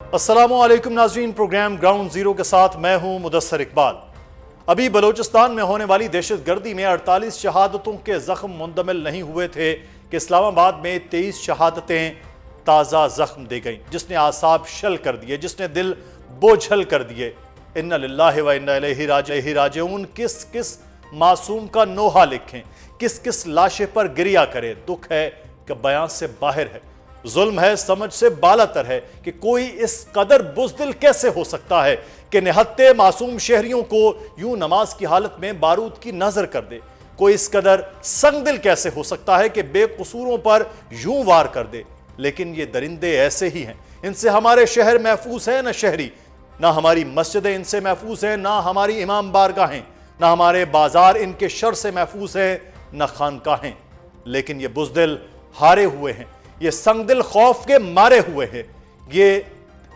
अस्सलामुअलैकुम नाज़रीन, programme ground zero के साथ मैं हूं मुदस्सर इकबाल। अभी बलूचिस्तान में होने वाली दहशतगर्दी में 48 शहादतों के जख्म मुंदमिल नहीं हुए थे कि इस्लामाबाद में 23 शहादतें ताज़ा जख्म दे गईं, जिसने आसाब शल कर दिए, जिसने दिल बोझल कर दिए। इन्ना लिल्लाहि व इन्ना इलैहि राजिऊन। किस किस मासूम का नोहा लिखें, किस किस लाशे पर गिरिया करें। दुख है कि बयां से बाहर है, जुल्म है समझ से बालातर है कि कोई इस कदर बुज़दिल कैसे हो सकता है कि निहत्ते मासूम शहरियों को यूं नमाज की हालत में बारूद की नजर कर दे। कोई इस कदर संगदिल कैसे हो सकता है कि बेकसूरों पर यूं वार कर दे। लेकिन ये दरिंदे ऐसे ही हैं, इनसे हमारे शहर महफूज है न शहरी, ना हमारी मस्जिदें इनसे महफूज हैं, ना हमारी इमाम बारगाहें, ना हमारे बाजार इनके शर से महफूज है, न खानकाहें। लेकिन ये बुज़दिल हारे हुए हैं, ये संगदिल खौफ के मारे हुए हैं। ये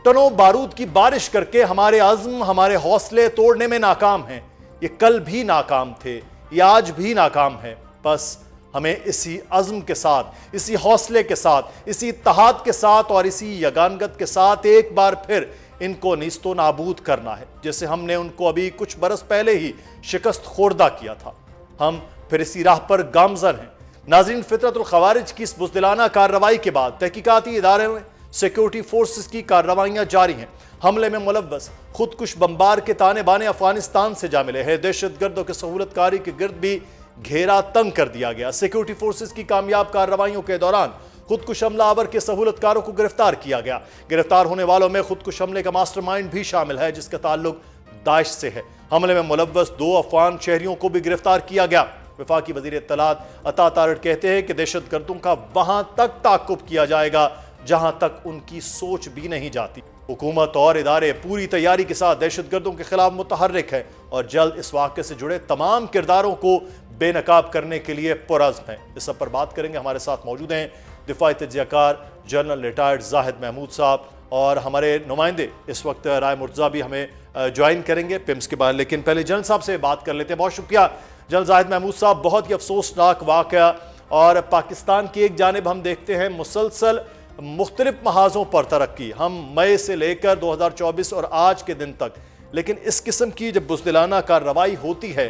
टनों बारूद की बारिश करके हमारे अज़्म, हमारे हौसले तोड़ने में नाकाम हैं। ये कल भी नाकाम थे, ये आज भी नाकाम है। बस हमें इसी अज़्म के साथ, इसी हौसले के साथ, इसी इत्तेहाद के साथ और इसी यगानगत के साथ एक बार फिर इनको नीस्तो नाबूद करना है, जैसे हमने उनको अभी कुछ बरस पहले ही शिकस्त खोर्दा किया था। हम फिर इसी राह पर गामजन हैं। नाज़रीन, फितरतुल खवारिज की इस बुज़दिलाना कार्रवाई के बाद तहकीकाती इदारे में सिक्योरिटी फोर्सेस की कार्रवाइयाँ जारी हैं। हमले में मुलव्वस खुदकुश बम्बार के ताने बाने अफगानिस्तान से जा मिले हैं। दहशतगर्दों के सहूलतकारी के गिर्द भी घेरा तंग कर दिया गया। सिक्योरिटी फोर्सेस की कामयाब कार्रवाइयों के दौरान खुदकुश हमलावर के सहूलतकारों को गिरफ्तार किया गया। गिरफ्तार होने वालों में खुदकुश हमले का मास्टरमाइंड भी शामिल है, जिसका ताल्लुक दाइश से है। हमले में मुलव्वस 2 अफगान शहरियों को भी गिरफ्तार किया गया। वफाकी वज़ीर इत्तलात अता तारड़ कहते हैं कि दहशतगर्दों का वहां तक ताक़ुब किया जाएगा जहां तक उनकी सोच भी नहीं जाती। हुकूमत और इदारे पूरी तैयारी के साथ दहशतगर्दों के खिलाफ मुतहर्रिक है और जल्द इस वाक़े से जुड़े तमाम किरदारों को बेनकाब करने के लिए पुरज़्म है। इस सब पर बात करेंगे। हमारे साथ मौजूद हैं दिफाई तज्ज़ियाकार जनरल रिटायर्ड जाहिद महमूद साहब और हमारे नुमाइंदे इस वक्त राय मुर्तज़ा भी हमें ज्वाइन करेंगे पिम्स के बाद। लेकिन पहले जनरल साहब से बात कर लेते हैं। बहुत शुक्रिया जनरल जाहिद महमूद साहब। बहुत ही अफसोसनाक वाक़या, और पाकिस्तान की एक जानिब हम देखते हैं मुसलसल मुख्तलिफ महाजों पर तरक्की, हम मई से लेकर 2024 और आज के दिन तक, लेकिन इस किस्म की जब बुज़दिलाना कार्रवाई होती है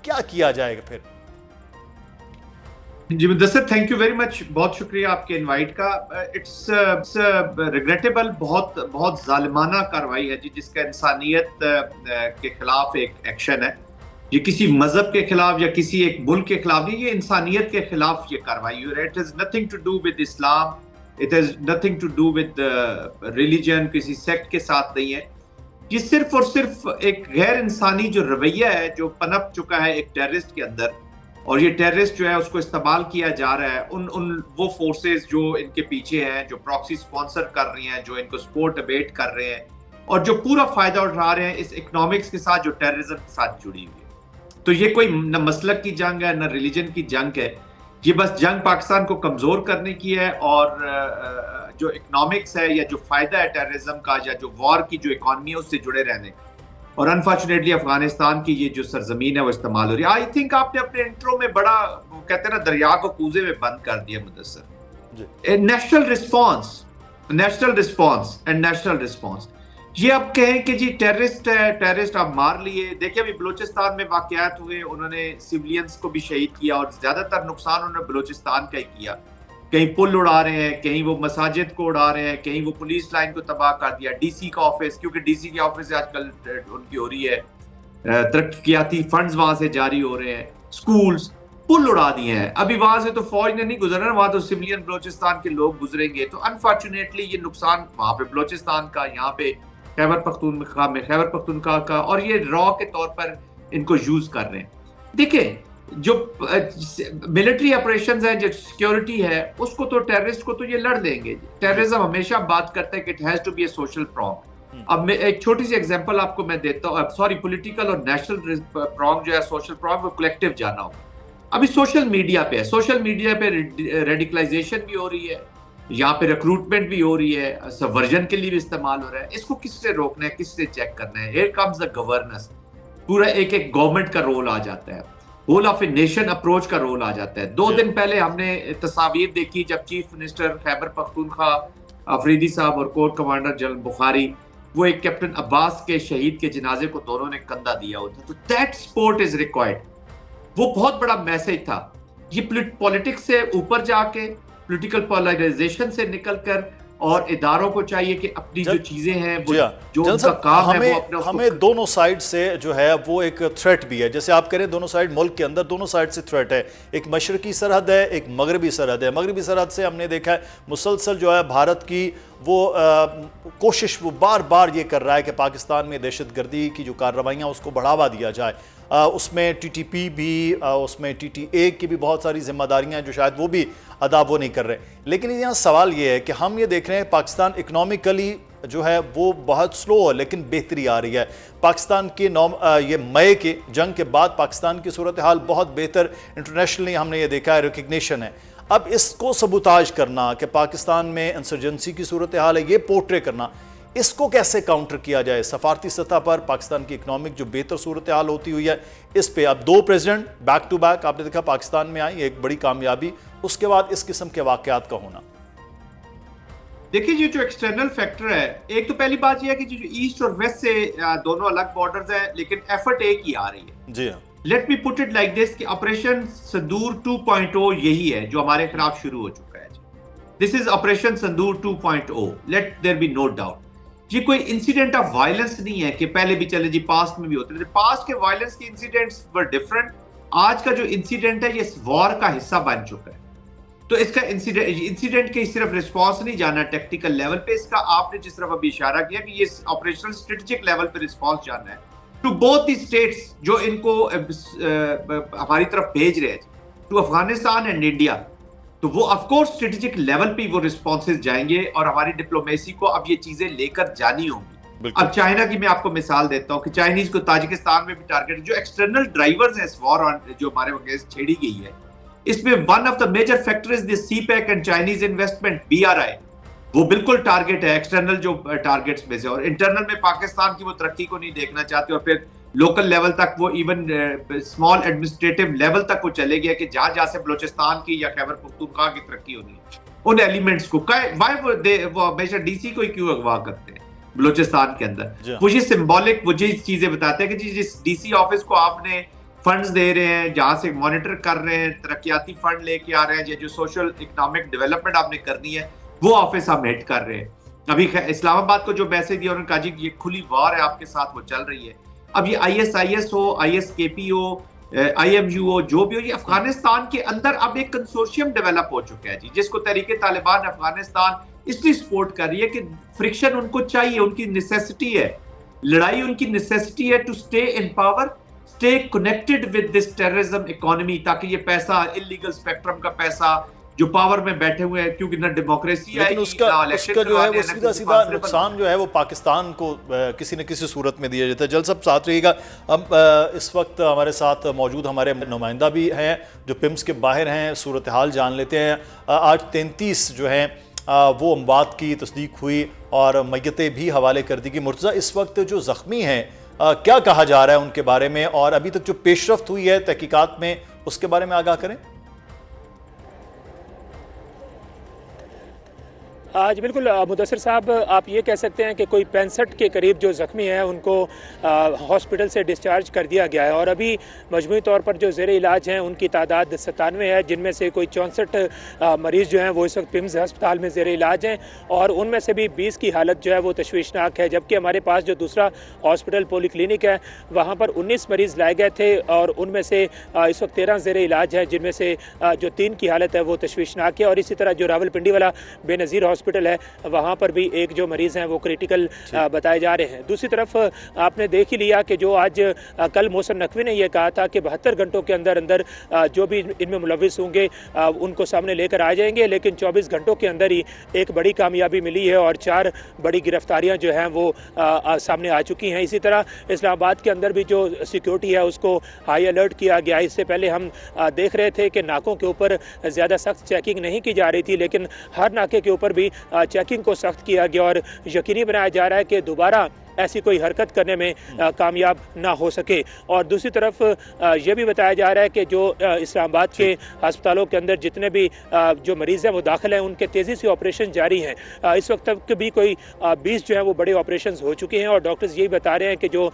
क्या किया जाएगा फिर? जी Mudassar, thank you very much, बहुत शुक्रिया आपके इनवाइट का। इट्स रिग्रेटेबल, बहुत जालिमाना कार्रवाई है जी, जिसका इंसानियत के खिलाफ एक एक्शन है। ये किसी मजहब के खिलाफ या किसी एक मुल्क के खिलाफ नहीं, ये इंसानियत के खिलाफ ये कार्रवाई हो रही है। It is nothing to do with Islam, it is nothing to do with religion, किसी सेक्ट के साथ नहीं है। ये सिर्फ और सिर्फ एक गैर इंसानी जो रवैया है जो पनप चुका है एक टेररिस्ट के अंदर, और ये टेररिस्ट जो है उसको इस्तेमाल किया जा रहा है उन वो फोर्सेस जो इनके पीछे हैं, जो प्रॉक्सी स्पॉन्सर कर रही हैं, जो इनको सपोर्ट अबेट कर रहे हैं और जो पूरा फायदा उठा रहे हैं इस इकोनॉमिक्स के साथ जो टेररिज्म के साथ जुड़ी हुई है। तो ये कोई न मसलक की जंग है न रिलीजन की जंग है, ये बस जंग पाकिस्तान को कमजोर करने की है। और जो इकोनॉमिक्स है या जो फायदा है टेररिज्म का या जो वॉर की जो इकॉनमी है उससे जुड़े रहने का, और अनफॉर्चुनेटली अफगानिस्तान की ये जो सरजमीन है वो इस्तेमाल हो रही है। आई थिंक आपने अपने इंट्रो में बड़ा, वो कहते हैं ना, दरिया को कूजे में बंद कर दिया Mudassar. National response and national response, ये अब कहें कि जी टेररिस्ट है, टेररिस्ट आप मार लिए। देखिए अभी बलूचिस्तान में वाकयात हुए, उन्होंने सिविलियंस को भी शहीद किया और ज्यादातर नुकसान उन्होंने बलूचिस्तान का ही किया। कहीं पुल उड़ा रहे हैं, कहीं वो मसाजिद को उड़ा रहे हैं, कहीं वो पुलिस लाइन को तबाह कर दिया, डीसी का ऑफिस, क्योंकि डीसी के ऑफिस से आजकल उनकी हो रही है तरक्याती फंड्स वहां से जारी हो रहे हैं, स्कूल्स, पुल उड़ा दिए हैं। अभी वहां से तो फौज ने नहीं गुजरना, वहां तो सिविलियन बलूचिस्तान के लोग गुजरेंगे। तो अनफॉर्चुनेटली ये नुकसान वहां पे बलूचिस्तान का, यहाँ पे खैबर पख्तूनख्वा का, और ये रॉ के तौर पर इनको यूज कर रहे हैं। देखिए जो मिलिट्री ऑपरेशंस है, जो सिक्योरिटी है, उसको तो टेररिस्ट को तो ये लड़ देंगे। टेररिज्म हमेशा बात करता है कि it has to be a social prong. अब मैं एक छोटी सी एग्जांपल आपको मैं देता हूँ। सॉरी, पॉलिटिकल और नेशनल प्रॉन्ग जो है, सोशल प्रॉन्ग वो कलेक्टिव जाना होगा। अभी सोशल मीडिया पे है, सोशल मीडिया पे रेडिकलाइजेशन भी हो रही है, यहाँ पे रिक्रूटमेंट भी हो रही है, सबवर्जन के लिए भी इस्तेमाल हो रहा है। इसको किससे रोकना है, किससे चेक करना है? Here comes the governance. पूरा एक गवर्नमेंट का रोल आ जाता है, whole of a nation approach का रोल आ जाता है। 2 दिन पहले हमने तस्वीर देखी जब चीफ मिनिस्टर खैबर पख्तूनख्वा अफरीदी साहब और कोर कमांडर जनरल बुखारी, वो एक कैप्टन अब्बास के शहीद के जनाजे को दोनों ने कंधा दिया होता। तो दैट सपोर्ट इज रिक्वायर्ड। वो बहुत बड़ा मैसेज था। ये पॉलिटिक्स से ऊपर जाके, पॉलिटिकल पोलराइजेशन से निकलकर, और इदारों को चाहिए कि अपनी जो चीजें हैं वो जो उनका काम है वो हमें दोनों साइड से जो है वो एक थ्रेट भी है। जैसे आप कह रहे हैं दोनों साइड, मुल्क के अंदर दोनों साइड से थ्रेट है। एक मशरकी सरहद है, एक मगरबी सरहद है। मगरबी सरहद से हमने देखा है मुसलसल जो है भारत की वो कोशिश वो बार बार ये कर रहा है कि पाकिस्तान में दहशतगर्दी की जो कार्रवाइयाँ उसको बढ़ावा दिया जाए। उसमें टीटीपी भी, उसमें टीटीए की भी बहुत सारी जिम्मेदारियां जो शायद वो भी अदा वो नहीं कर रहे। लेकिन यहाँ सवाल ये है कि हम ये देख रहे हैं पाकिस्तान इकोनॉमिकली जो है वो बहुत स्लो है, लेकिन बेहतरी आ रही है। पाकिस्तान के ये मई के जंग के बाद पाकिस्तान की सूरत हाल बहुत बेहतर इंटरनेशनली हमने ये देखा है, रिकग्निशन है। अब इसको सबूताज करना कि पाकिस्तान में इंसर्जेंसी की सूरत हाल है, ये पोर्ट्रे करना, इसको कैसे काउंटर किया जाए सफारती सतह पर? पाकिस्तान की इकोनॉमिक जो बेहतर सूरत हाल होती हुई है, इस पे अब 2 प्रेसिडेंट बैक टू बैक आपने देखा पाकिस्तान में आई, एक बड़ी कामयाबी। उसके बाद इस किस्म के वाकयात का होना। देखिए, ये जो एक्सटर्नल फैक्टर है, एक तो पहली बात यह है कि जो ईस्ट और वेस्ट से दोनों अलग बॉर्डर्स हैं, लेकिन एफर्ट एक ही आ रही है। जी हाँ, let me put it like this कि ऑपरेशन संदूर 2.0 यही है जो हमारे खिलाफ शुरू हो चुका है। This is operation Sindoor 2.0, let there be no doubt. ये कोई इंसिडेंट ऑफ वायलेंस नहीं है कि पहले भी चले जी, पास्ट में भी होते थे। पास्ट के वायलेंस के इंसिडेंट्स वर डिफरेंट। आज का जो इंसिडेंट है ये वॉर का हिस्सा बन चुका है। तो इसका इंसिडेंट के सिर्फ रिस्पांस नहीं जाना टेक्निकल लेवल पे, इसका आपने जिस तरफ अभी इशारा किया कि ये ऑपरेशनल स्ट्रेटेजिक लेवल पे रिस्पांस जाना है टू बोथ द स्टेट्स जो इनको हमारी तरफ भेज रहे हैं, टू अफगानिस्तान एंड इंडिया। तो वो ऑफ कोर्स स्ट्रेटेजिक लेवल पे वो रिस्पॉन्सेज जाएंगे और हमारी डिप्लोमेसी को अब ये चीजें लेकर जानी होंगी। अब चाइना की मैं आपको मिसाल देता हूँ कि चाइनीज को ताजिकिस्तान में भी टारगेट, जो एक्सटर्नल ड्राइवर्स हैं इस वॉर जो हमारे अगेंस्ट छेड़ी गई है, इसमें one of the major factor is this CPEC and Chinese investment BRI। वो बिल्कुल टारगेट है एक्सटर्नल जो टारगेट्स में से, और इंटरनल में पाकिस्तान की वो तरक्की को नहीं देखना चाहते, और फिर लोकल लेवल तक वो इवन स्मॉल एडमिनिस्ट्रेटिव लेवल तक वो चले गया कि जहां जहां से बलोचिस्तान की या खैबर पख्तूनख्वा की तरक्की होनी है, उन एलिमेंट्स को वो हमेशा DC को ही क्यों अगवा करते हैं बलोचिस्तान के अंदर? वो ये सिंबॉलिक वो ये चीजें बताते हैं कि जिस DC ऑफिस को आपने फंड्स दे रहे हैं, जहां से मॉनिटर कर रहे हैं, तरक्याती फंड लेके आ रहे हैं, या जो सोशल इकोनॉमिक डेवलपमेंट आपने करनी है, वो ऑफिस हम हिट कर रहे हैं। अभी इस्लामाबाद को जो मैसेज दिया उन्होंने कहा जी ये खुली वॉर है आपके साथ, वो चल रही है। अब ये ISIS हो, ISKP हो, IMU हो, जो भी हो, ये अफगानिस्तान के अंदर अब एक कंसोर्शियम डेवलप हो चुका है जी, जिसको तरीके तालिबान अफगानिस्तान इसलिए सपोर्ट कर रही है कि फ्रिक्शन उनको चाहिए, उनकी नेसेसिटी है, लड़ाई उनकी नेसेसिटी है to stay in power, stay connected with this terrorism economy, ताकि ये पैसा, इलीगल स्पेक्ट्रम का पैसा जो पावर में बैठे हुए हैं, क्योंकि ना डेमोक्रेसी है, उसका जो है वो सीधा सीधा नुकसान जो है वो पाकिस्तान को किसी न किसी सूरत में दिया जाता है। जल सब साथ रहिएगा। अब इस वक्त हमारे साथ मौजूद हमारे नुमाइंदा भी हैं जो पिम्स के बाहर हैं, सूरत हाल जान लेते हैं। आज 33 जो हैं वो अमवात की तस्दीक हुई और मैयतें भी हवाले कर दी गई। मुर्तज़ा, इस वक्त जो ज़ख्मी हैं क्या कहा जा रहा है उनके बारे में, और अभी तक जो पेशरफ्त हुई है तहकीकात में, उसके बारे में आगाह करें। आज बिल्कुल मुदस्सिर साहब, आप ये कह सकते हैं कि कोई 65 के करीब जो ज़ख्मी हैं उनको हॉस्पिटल से डिस्चार्ज कर दिया गया है, और अभी मजमूई तौर पर जो ज़ेर इलाज हैं उनकी तादाद 97 है, जिनमें से कोई 64 मरीज़ जो हैं वो इस वक्त पिम्स अस्पताल में ज़ेर इलाज हैं, और उनमें से भी 20 की हालत जो है वो तशवीशनाक है। जबकि हमारे पास जो दूसरा हॉस्पिटल पॉलीक्लिनिक है वहाँ पर 19 मरीज़ लाए गए थे, और उनमें से इस वक्त 13 ज़ेर इलाज है, जिनमें से जो 3 की हालत है वो तशवीशनाक है। और इसी तरह जो रावलपिंडी वाला बेनज़ीर हॉस्पिटल है वहाँ पर भी एक जो मरीज हैं वो क्रिटिकल बताए जा रहे हैं। दूसरी तरफ आपने देख ही लिया कि जो आज कल मोहसिन नकवी ने यह कहा था कि 72 घंटों के अंदर अंदर जो भी इनमें मुलविस होंगे उनको सामने लेकर आ जाएंगे, लेकिन 24 घंटों के अंदर ही एक बड़ी कामयाबी मिली है और 4 बड़ी गिरफ्तारियां जो हैं वो सामने आ चुकी हैं। इसी तरह इस्लामाबाद के अंदर भी जो सिक्योरिटी है उसको हाई अलर्ट किया गया। इससे पहले हम देख रहे थे कि नाकों के ऊपर ज़्यादा सख्त चेकिंग नहीं की जा रही थी, लेकिन हर नाके के ऊपर भी चेकिंग को सख्त किया गया और यकीनी बनाया जा रहा है कि दोबारा ऐसी कोई हरकत करने में कामयाब ना हो सके। और दूसरी तरफ ये भी बताया जा रहा है कि जो इस्लामाबाद के अस्पतालों के अंदर जितने भी जो मरीज़ हैं वो दाखिल हैं, उनके तेज़ी से ऑपरेशन जारी हैं। इस वक्त तक भी कोई 20 जो है वो बड़े ऑपरेशन हो चुके हैं और डॉक्टर्स यही बता रहे हैं कि जो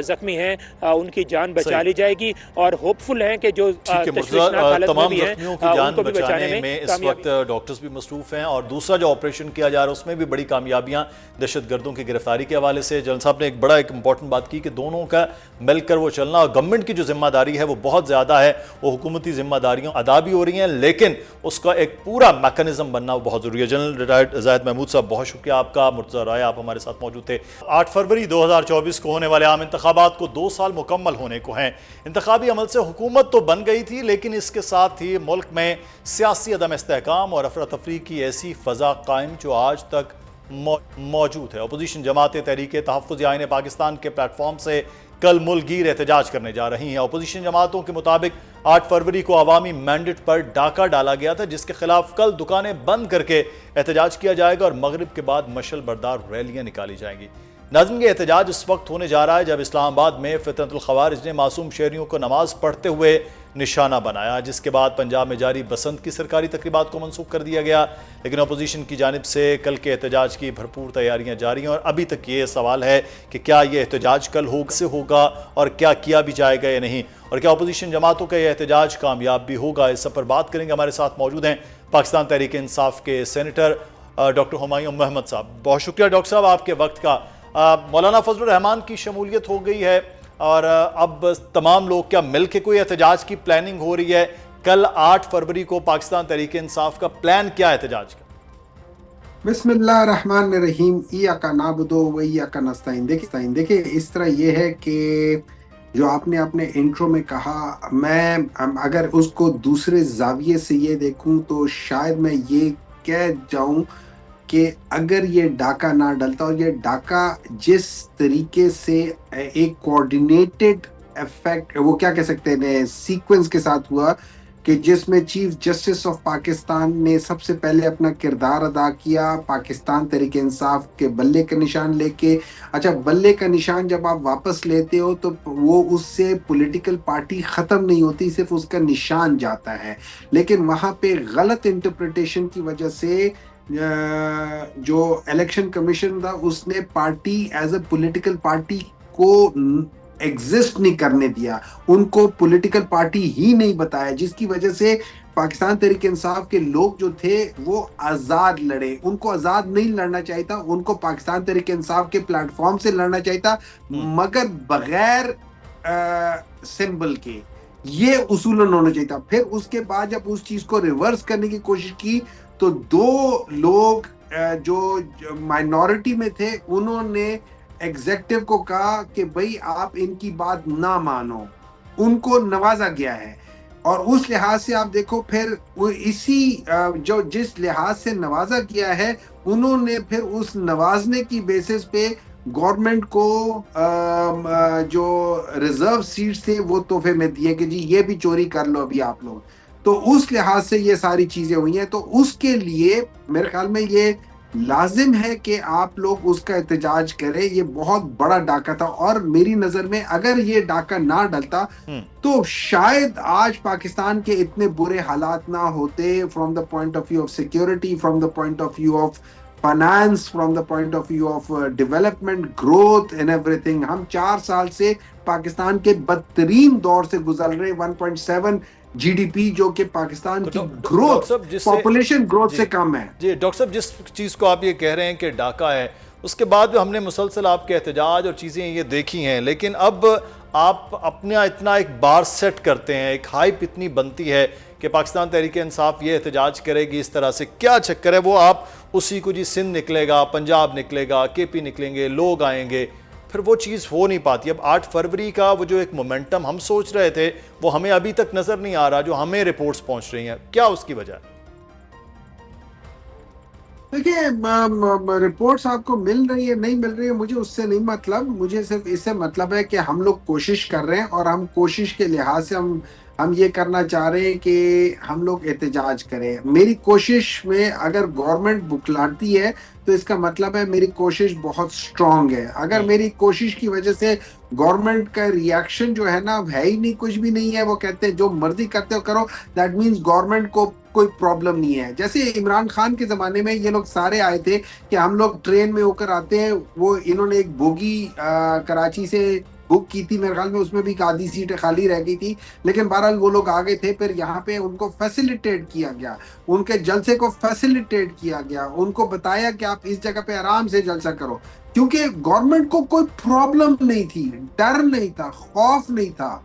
ज़ख्मी हैं उनकी जान बचा ली जाएगी और होपफुल हैं कि जो तशवीशनाक हालत में भी हैं उनको भी बचाने में इस वक्त डॉक्टर्स भी मसरूफ हैं। और दूसरा जो ऑपरेशन किया जा रहा है उसमें भी बड़ी कामयाबियां दहशतगर्दों की गिरफ्तारी के हवाले से। जनरल साहब ने एक इंपॉर्टेंट बात की कि दोनों का मिलकर वो चलना और गवर्नमेंट की जो जिम्मेदारी है वो बहुत ज़्यादा है, वो हुकूमती जिम्मेदारियों अदा भी हो रही हैं, लेकिन उसका एक पूरा मैकेनिज्म बनना बहुत ज़रूरी है। जनरल रिटायर्ड ज़ाहिद महमूद साहब, बहुत शुक्रिया आपका। मुर्तज़ा राय, आप हमारे साथ मौजूद थे। 8 फरवरी 2024 को होने वाले आम इंतखाबात को 2 साल मुकम्मल होने को हैं। इंतखाबी अमल से हुकूमत तो बन गई थी, लेकिन इसके साथ ही मुल्क में सियासी अदम इस्तेहकाम और अफरा तफरी की ऐसी फ़ज़ा कायम जो आज तक मौजूद है। अपोजिशन जमातें तहरीक तहफ़्फ़ुज़ आईन पाकिस्तान के प्लेटफॉर्म से कल मुल्कगीर एहतजाज करने जा रही हैं। अपोजिशन जमातों के मुताबिक 8 फरवरी को अवामी मैंडेट पर डाका डाला गया था, जिसके खिलाफ कल दुकानें बंद करके एहतजाज किया जाएगा और मगरिब के बाद मशल बरदार रैलियां निकाली जाएंगी। नाज़िम, ये एहतजाज इस वक्त होने जा रहा है जब इस्लामाबाद में फितनतुल ख़वारिज ने मासूम शहरियों को नमाज पढ़ते हुए निशाना बनाया, जिसके बाद पंजाब में जारी बसंत की सरकारी तकरीबात को मनसूख कर दिया गया। लेकिन अपोजिशन की जानिब से कल के एहतजाज की भरपूर तैयारियां जारी हैं और अभी तक ये सवाल है कि क्या ये एहतजाज कल से होगा और क्या किया भी जाएगा या नहीं, और क्या अपोजिशन जमातों का यह एहतजाज कामयाब भी होगा। इस सब पर बात करेंगे। हमारे साथ मौजूद हैं पाकिस्तान तहरीक इंसाफ के सेनेटर डॉक्टर हुमायूं महमद साहब। बहुत शुक्रिया डॉक्टर साहब आपके वक्त का। मौलाना फजलुर रहमान की शमूलियत हो गई है और अब तमाम लोग क्या मिल के कोई एहतजाज की प्लानिंग हो रही है? कल 8 फरवरी को पाकिस्तान तहरीक इंसाफ का प्लान क्या है एहतजाज का? बिस्मिल्लाहिर्रहमानिर्रहीम, इय्याका नाअबुदु व इय्याका नस्तईन। देखिए इस तरह ये है कि जो आपने अपने इंट्रो में कहा, मैं अगर उसको दूसरे जाविये से ये देखूं तो शायद मैं ये कह जाऊं कि अगर ये डाका ना डलता और ये डाका जिस तरीके से एक कोऑर्डिनेटेड इफेक्ट, वो क्या कह सकते हैं, सीक्वेंस के साथ हुआ कि जिसमें चीफ जस्टिस ऑफ पाकिस्तान ने सबसे पहले अपना किरदार अदा किया, पाकिस्तान तहरीक इंसाफ के बल्ले का निशान लेके। अच्छा, बल्ले का निशान जब आप वापस लेते हो तो वो उससे पॉलिटिकल पार्टी ख़त्म नहीं होती, सिर्फ उसका निशान जाता है। लेकिन वहाँ पे गलत इंटरप्रिटेशन की वजह से जो इलेक्शन कमीशन था उसने party as a political party को एग्जिस्ट नहीं करने दिया, उनको पॉलिटिकल पार्टी ही नहीं बताया, जिसकी वजह से पाकिस्तान तहरीक इंसाफ के लोग जो थे वो आज़ाद लड़े। उनको आज़ाद नहीं लड़ना चाहिए था, उनको पाकिस्तान तहरीक इंसाफ के प्लेटफॉर्म से लड़ना चाहिए था, मगर बगैर सिंबल के। ये उसूलन होना चाहिए था। फिर उसके बाद जब उस चीज को रिवर्स करने की कोशिश की तो 2 लोग जो माइनॉरिटी में थे उन्होंने एग्जेक्टिव को कहा कि भाई आप इनकी बात ना मानो, उनको नवाजा गया है। और उस लिहाज से आप देखो, फिर वो इसी जो जिस लिहाज से नवाजा गया है उन्होंने फिर उस नवाजने की बेसिस पे गवर्नमेंट को जो रिजर्व सीट्स थे वो तोहफे में दिए कि जी ये भी चोरी कर लो अभी आप लोग। तो उस लिहाज से ये सारी चीजें हुई हैं। तो उसके लिए मेरे ख्याल में ये लाजिम है कि आप लोग उसका एहतजाज करें। ये बहुत बड़ा डाका था और मेरी नजर में अगर ये डाका ना डलता तो शायद आज पाकिस्तान के इतने बुरे हालात ना होते, from the point of view of security, from the point of view of finance, from the point of view of development, growth and everything. हम 4 साल से पाकिस्तान के बदतरीन दौर से गुजर रहे। 1.7 जीडीपी जो कि पाकिस्तान की ग्रोथ, पॉपुलेशन ग्रोथ से कम है। जी डॉक्टर साहब, जिस चीज़ को आप ये कह रहे हैं कि डाका है, उसके बाद भी हमने मुसलसल आपके एहतजाज और चीज़ें ये देखी हैं, लेकिन अब आप अपना इतना एक बार सेट करते हैं, एक हाइप इतनी बनती है कि पाकिस्तान तहरीक इंसाफ ये एहतजाज करेगी इस तरह से, क्या चक्कर है? वो आप उसी को जी सिंध निकलेगा, पंजाब निकलेगा, केपी निकलेंगे, लोग आएंगे, फिर वो चीज़ हो नहीं पाती। अब 8 फरवरी का वो जो एक मोमेंटम हम सोच रहे थे वो हमें अभी तक नज़र नहीं आ रहा, जो हमें रिपोर्ट्स पहुंच रही हैं, क्या उसकी वजह है? देखिए, रिपोर्ट्स आपको मिल रही है नहीं मिल रही है मुझे उससे नहीं मतलब, मुझे सिर्फ इससे मतलब है कि हम लोग कोशिश कर रहे हैं और हम कोशिश के लिहाज से हम हम ये करना चाह रहे हैं कि हम लोग एहतजाज करें। मेरी कोशिश में अगर गवर्नमेंट बुखलाती है तो इसका मतलब है मेरी कोशिश बहुत स्ट्रांग है। अगर मेरी कोशिश की वजह से गवर्नमेंट का रिएक्शन जो है ना है ही नहीं, कुछ भी नहीं है, वो कहते हैं जो मर्जी करते हो करो, दैट मीन्स गवर्नमेंट को कोई प्रॉब्लम नहीं है। जैसे इमरान खान के जमाने में ये लोग सारे आए थे कि हम लोग ट्रेन में होकर आते हैं, वो इन्होंने एक बोगी कराची से बुक की थी, मेरे ख्याल में उसमें भी आधी सीटें खाली रह गई थी, लेकिन बहरहाल वो लोग आ गए थे। फिर यहाँ पे उनको फैसिलिटेट किया गया, उनके जलसे को फैसिलिटेट किया गया, उनको बताया कि आप इस जगह पे आराम से जलसा करो, क्योंकि गवर्नमेंट को कोई प्रॉब्लम नहीं थी, डर नहीं था, खौफ नहीं था।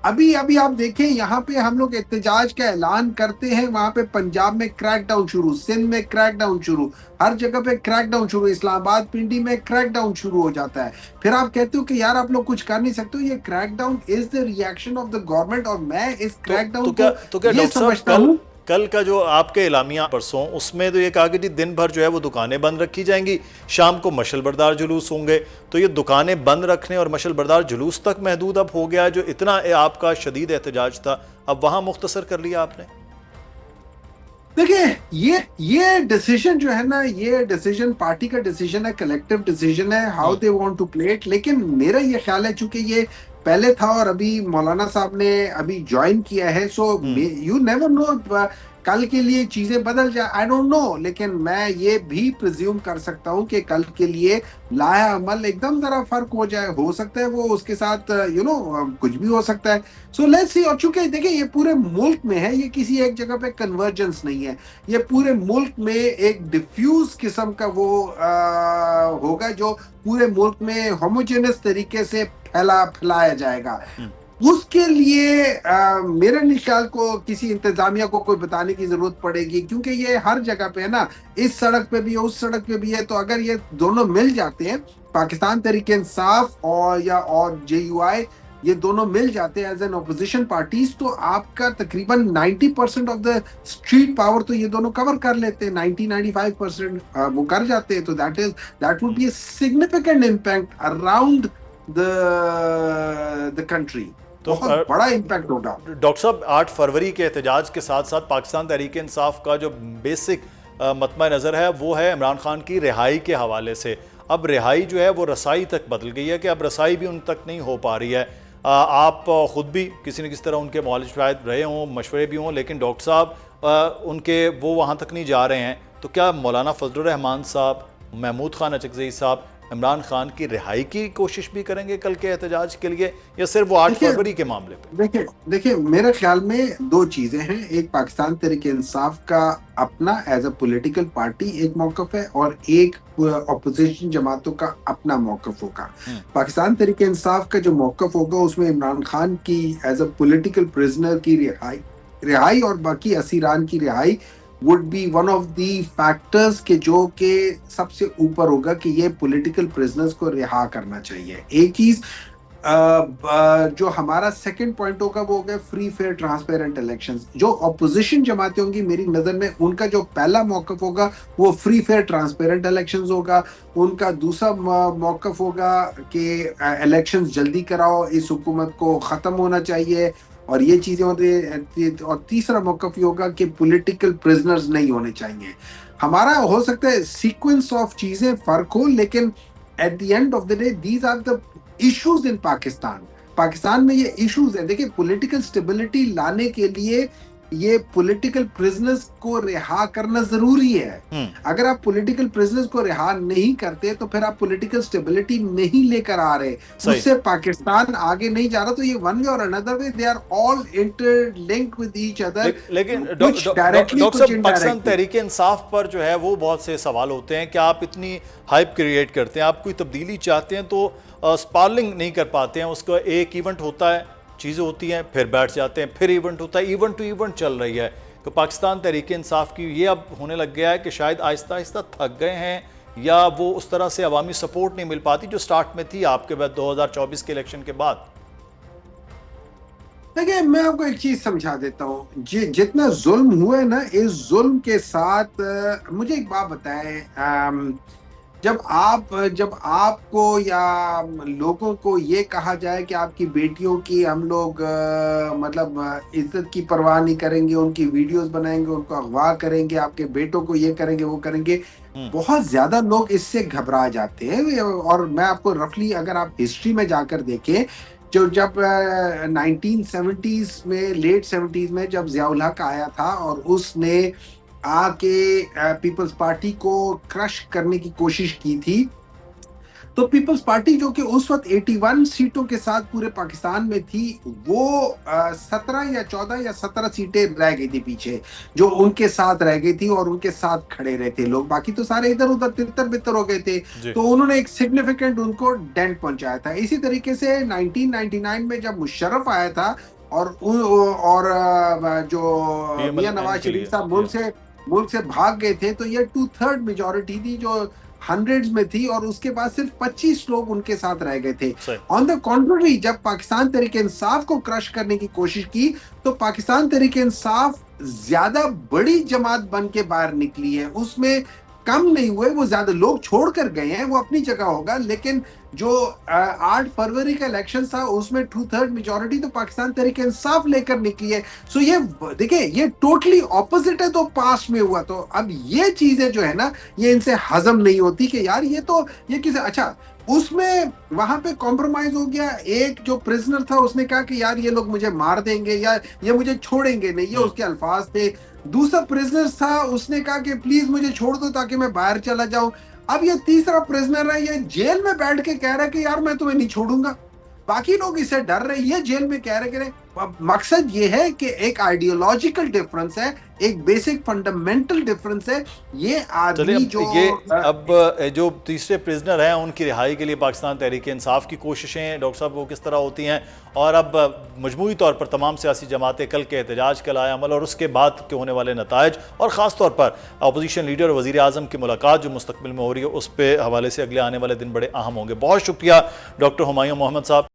अभी अभी आप देखें, यहाँ पे हम लोग एहतजाज का ऐलान करते हैं, वहां पे पंजाब में क्रैकडाउन शुरू, सिंध में क्रैकडाउन शुरू, हर जगह पे क्रैकडाउन शुरू, इस्लामाबाद पिंडी में क्रैकडाउन शुरू हो जाता है। फिर आप कहते हो कि यार आप लोग कुछ कर नहीं सकते हो, ये crackdown is the reaction of the government. और मैं इस क्रैकडाउन तो क्या समझता हूँ कल का जो आपके एलामिया परसों, उसमें तो ये कहा कि जी दिन भर जो है वो दुकानें बंद रखी जाएंगी, शाम को मशलबरदार जुलूस होंगे। तो ये दुकानें बंद रखने और मशलबरदार जुलूस तक महदूद अब हो गया, जो इतना आपका शदीद एहतजाज था अब वहां मुख्तसर कर लिया आपने। देखिए ये डिसीजन जो है ना, ये डिसीजन पार्टी का डिसीजन है, कलेक्टिव डिसीजन है, how they want to play it. लेकिन मेरा ये ख्याल है, चूंकि ये पहले था और अभी मौलाना साहब ने अभी ज्वाइन किया है, सो यू नेवर नो कल के लिए चीजें बदल जाए, आई डोंट नो। लेकिन मैं ये भी प्रिज्यूम कर सकता हूँ कि कल के लिए लाया अमल एकदम जरा फर्क हो जाए, हो सकता है वो उसके साथ कुछ भी हो सकता है। So let's see. और चूंकि देखिए ये पूरे मुल्क में है, ये किसी एक जगह पे कन्वर्जेंस नहीं है, ये पूरे मुल्क में एक डिफ्यूज किस्म का वो होगा जो पूरे मुल्क में होमोजेनस तरीके से फैलाया जाएगा। उसके लिए मेरे ख्याल को किसी इंतजामिया को कोई बताने की जरूरत पड़ेगी, क्योंकि ये हर जगह पे है ना, इस सड़क पे भी है, उस सड़क पे भी है। तो अगर ये दोनों मिल जाते हैं, पाकिस्तान तहरीक इंसाफ और JUI, ये दोनों मिल जाते हैं एज एन ऑपोजिशन पार्टीज, तो आपका तकरीबन 90% ऑफ द स्ट्रीट पावर तो ये दोनों कवर कर लेते हैं, 90-95% वो कर जाते हैं। तो that would be a significant impact around the country. तो बहुत बड़ा इम्पैक्ट होगा। डॉक्टर साहब, 8 फरवरी के एहतजाज के साथ साथ पाकिस्तान तहरीक इंसाफ का जो बेसिक मतमा नज़र है वो है इमरान खान की रिहाई के हवाले से। अब रिहाई जो है वो रसाई तक बदल गई है कि अब रसाई भी उन तक नहीं हो पा रही है। आप ख़ुद भी किसी न किसी तरह उनके मौलिज शायद रहे हों, मशवरे भी हों, लेकिन डॉक्टर साहब उनके वो वहाँ तक नहीं जा रहे हैं। तो क्या मौलाना फजलुर रहमान साहब, महमूद खान अचकज़ई साहब इमरान खान की रिहाई की कोशिश भी करेंगे कल के एहतजाज के लिए, या सिर्फ वो 8 फरवरी के मामले पे? देखिए मेरे ख्याल में दो चीजें हैं। एक पाकिस्तान तहरीक इंसाफ का अपना एज अ पॉलिटिकल पार्टी एक मौकफ है, और एक अपोजिशन जमातों का अपना मौकफ होगा। पाकिस्तान तहरीक इंसाफ का जो मौकफ होगा उसमें इमरान खान की एज अ पॉलिटिकल प्रिजनर की रिहाई और बाकी असीरान की रिहाई would be one of the factors के जो के सबसे ऊपर होगा कि ये पॉलिटिकल प्रिजनर्स को रिहा करना चाहिए। एक चीज जो हमारा सेकंड पॉइंट होगा वो होगा फ्री फेयर ट्रांसपेरेंट इलेक्शंस। जो अपोजिशन जमातें होंगी मेरी नजर में, उनका जो पहला मौकफ होगा वो फ्री फेयर ट्रांसपेरेंट इलेक्शंस होगा। उनका दूसरा मौकफ होगा कि इलेक्शंस जल्दी कराओ, इस हुकूमत को खत्म होना चाहिए, और ये चीजें होती है। और तीसरा मौकफ ये होगा कि पॉलिटिकल प्रिजनर्स नहीं होने चाहिए। हमारा हो सकता है सीक्वेंस ऑफ चीजें फर्क हो, लेकिन at the end of the day these are the issues in Pakistan में ये इश्यूज है। देखिए पॉलिटिकल स्टेबिलिटी लाने के लिए ये पॉलिटिकल प्रिजनर्स को रिहा करना जरूरी है। अगर आप पॉलिटिकल प्रिजनर्स को रिहा नहीं करते तो फिर आप पॉलिटिकल स्टेबिलिटी नहीं लेकर आ रहे, उससे पाकिस्तान आगे नहीं जा रहा। तो ये वन वे और another way they are all interlinked with each other. लेकिन डॉक्टर पाकिस्तान तहरीक इंसाफ पर जो है वो बहुत से सवाल होते हैं कि आप इतनी हाइप क्रिएट करते हैं, आप कोई तब्दीली चाहते हैं तो स्पार्लिंग नहीं कर पाते हैं। उसका एक इवेंट होता है, चीज़ें होती हैं, फिर बैठ जाते हैं, फिर इवेंट होता है, इवेंट टू इवेंट चल रही है। तो पाकिस्तान तहरीक इंसाफ की ये अब होने लग गया है कि शायद आहिस्ता आहिस्ता थक गए हैं, या वो उस तरह से अवामी सपोर्ट नहीं मिल पाती जो स्टार्ट में थी आपके बाद 2024 के इलेक्शन के बाद। देखिए मैं आपको एक चीज समझा देता हूँ, जितना जुल्म हुआ है ना, इस जुल्म के साथ मुझे एक बात बताएं, जब आपको या लोगों को ये कहा जाए कि आपकी बेटियों की हम लोग इज्जत की परवाह नहीं करेंगे, उनकी वीडियोस बनाएंगे, उनको अगवा करेंगे, आपके बेटों को ये करेंगे वो करेंगे, बहुत ज्यादा लोग इससे घबरा जाते हैं। और मैं आपको रफली अगर आप हिस्ट्री में जाकर देखें, जब 1970s में, लेट 70s में जब जियाउल हक आया था और उसने आके पीपल्स पार्टी को क्रश करने की कोशिश की थी, तो पीपल्स पार्टी जो कि उस वक्त 81 सीटों के साथ पूरे पाकिस्तान में थी, वो 17 या 14 या 17 सीटें रह गई थी पीछे, जो उनके साथ रह गई थी और उनके साथ खड़े रहे थे लोग, बाकी तो सारे इधर उधर तितर बितर हो गए थे। तो उन्होंने एक सिग्निफिकेंट उनको डेंट पहुंचाया था। इसी तरीके से 1999 में जब मुशर्रफ आया था और जो मियां नवाज शरीफ साहब मुल्क से भाग गए थे, तो ये 2/3 मेजोरिटी थी जो हंड्रेड्स में थी और उसके बाद सिर्फ 25 लोग उनके साथ रह गए थे। ऑन द कॉन्ट्ररी, जब पाकिस्तान तहरीक इंसाफ को क्रश करने की कोशिश की तो पाकिस्तान तहरीक इंसाफ ज्यादा बड़ी जमात बन के बाहर निकली है, उसमें कम नहीं हुए, वो ज्यादा लोग छोड़कर गए हैं, वो अपनी जगह होगा, लेकिन जो 8 फरवरी का इलेक्शन था उसमें 2/3 मेजोरिटी तो पाकिस्तान तहरीक इंसाफ लेकर निकली है। सो ये देखिए, ये टोटली ऑपोजिट है तो पास्ट में हुआ। तो अब ये चीजें जो है ना, ये इनसे हजम नहीं होती कि यार ये किसे, अच्छा उसमें वहां पे कॉम्प्रोमाइज हो गया। एक जो प्रिजनर था उसने कहा कि यार ये लोग मुझे मार देंगे या ये मुझे छोड़ेंगे नहीं, ये उसके अल्फाज थे। दूसरा प्रिजनर था, उसने कहा कि प्लीज मुझे छोड़ दो ताकि मैं बाहर चला जाऊं। अब ये तीसरा प्रिजनर है, ये जेल में बैठ के कह रहा है कि यार मैं तुम्हें नहीं छोड़ूंगा। बाकी लोग इससे डर रहे, ये जेल में कह रहे। मकसद ये है कि एक आइडियोलॉजिकल डिफरेंस है, एक बेसिक फंडामेंटल डिफरेंस है। ये आदमी अब जो तीसरे प्रिजनर हैं उनकी रिहाई के लिए पाकिस्तान तहरीक इंसाफ की कोशिशें डॉक्टर साहब वो किस तरह होती हैं, और अब मजमूई तौर पर तमाम सियासी जमातें कल के एहतजाज का लाए अमल और उसके बाद के होने वाले नताइज, और ख़ास तौर पर अपोजिशन लीडर और वज़ीर आज़म की मुलाकात जो मुस्तकबिल में हो रही है, उस पे हवाले से अगले आने वाले दिन बड़े अहम होंगे। बहुत शुक्रिया डॉक्टर हुमायूं मोहम्मद साहब।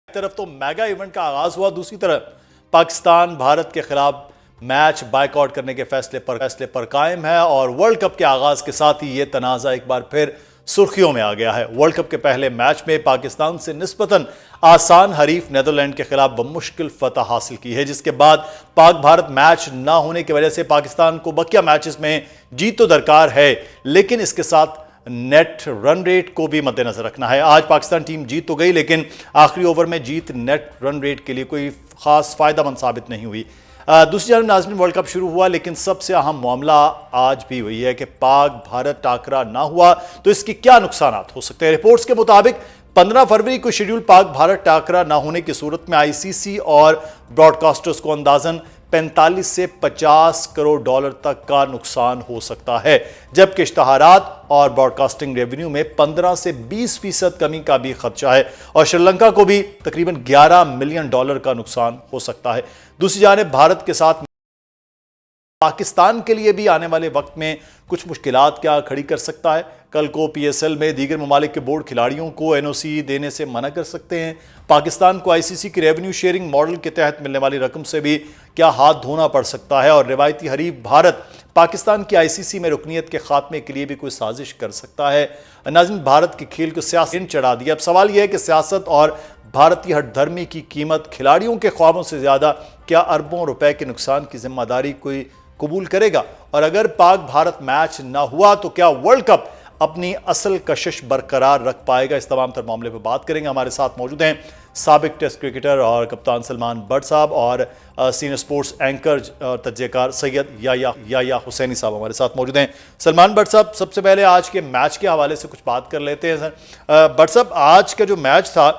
तरफ तो मेगा इवेंट का आगाज हुआ, दूसरी तरफ पाकिस्तान भारत के खिलाफ मैच बायकॉट करने के फैसले पर कायम है, और वर्ल्ड कप के आगाज के साथ ही यह तनाज़ा एक बार फिर सुर्खियों में आ गया है। वर्ल्ड कप के पहले मैच में पाकिस्तान से निस्बतन आसान हरीफ नीदरलैंड के खिलाफ बमुश्किल फतह हासिल की है, जिसके बाद पाक भारत मैच ना होने की वजह से पाकिस्तान को बकिया मैचेस में जीत तो दरकार है, लेकिन इसके साथ नेट रन रेट को भी मद्देनजर रखना है। आज पाकिस्तान टीम जीत तो गई, लेकिन आखिरी ओवर में जीत नेट रन रेट के लिए कोई खास फायदामंद साबित नहीं हुई। दूसरी जानब नाज़रीन, वर्ल्ड कप शुरू हुआ, लेकिन सबसे अहम मामला आज भी वही है कि पाक भारत टाकरा ना हुआ तो इसके क्या नुकसान हो सकते हैं। रिपोर्ट्स के मुताबिक 15 फरवरी को शेड्यूल पाक भारत टाकरा ना होने की सूरत में आईसीसी और ब्रॉडकास्टर्स को अंदाजन 45 से 50 करोड़ डॉलर तक का नुकसान हो सकता है, जबकि इश्तहारात और ब्रॉडकास्टिंग रेवेन्यू में 15 से 20% कमी का भी खदशा है, और श्रीलंका को भी तकरीबन 11 मिलियन डॉलर का नुकसान हो सकता है। दूसरी जानिब भारत के साथ पाकिस्तान के लिए भी आने वाले वक्त में कुछ मुश्किलात क्या खड़ी कर सकता है। कल को पीएसएल में दीगर ममालिक के बोर्ड खिलाड़ियों को एनओसी देने से मना कर सकते हैं। पाकिस्तान को आईसीसी की रेवेन्यू शेयरिंग मॉडल के तहत मिलने वाली रकम से भी क्या हाथ धोना पड़ सकता है, और रिवायती हरीफ भारत पाकिस्तान की आईसीसी में रुकनीत के खात्मे के लिए भी कोई साजिश कर सकता है। नाज़रीन, भारत के खेल को सियासत चढ़ा दिया। अब सवाल यह है कि सियासत और भारतीय हठधर्मी की कीमत खिलाड़ियों के ख्वाबों से ज्यादा क्या अरबों रुपए के नुकसान की जिम्मेदारी कोई कबूल करेगा, और अगर पाक भारत मैच ना हुआ तो क्या वर्ल्ड कप अपनी असल कशिश बरकरार रख पाएगा। इस तमाम तर मामले पर बात करेंगे। हमारे साथ मौजूद हैं साबिक टेस्ट क्रिकेटर और कप्तान सलमान बट साहब, और सीनियर स्पोर्ट्स एंकर तज्ज़ेकार सैयद याया हुसैनी साहब हमारे साथ मौजूद हैं। सलमान बट साहब, सबसे पहले आज के मैच के हवाले से कुछ बात कर लेते हैं। सर बट साहब, आज का जो मैच था,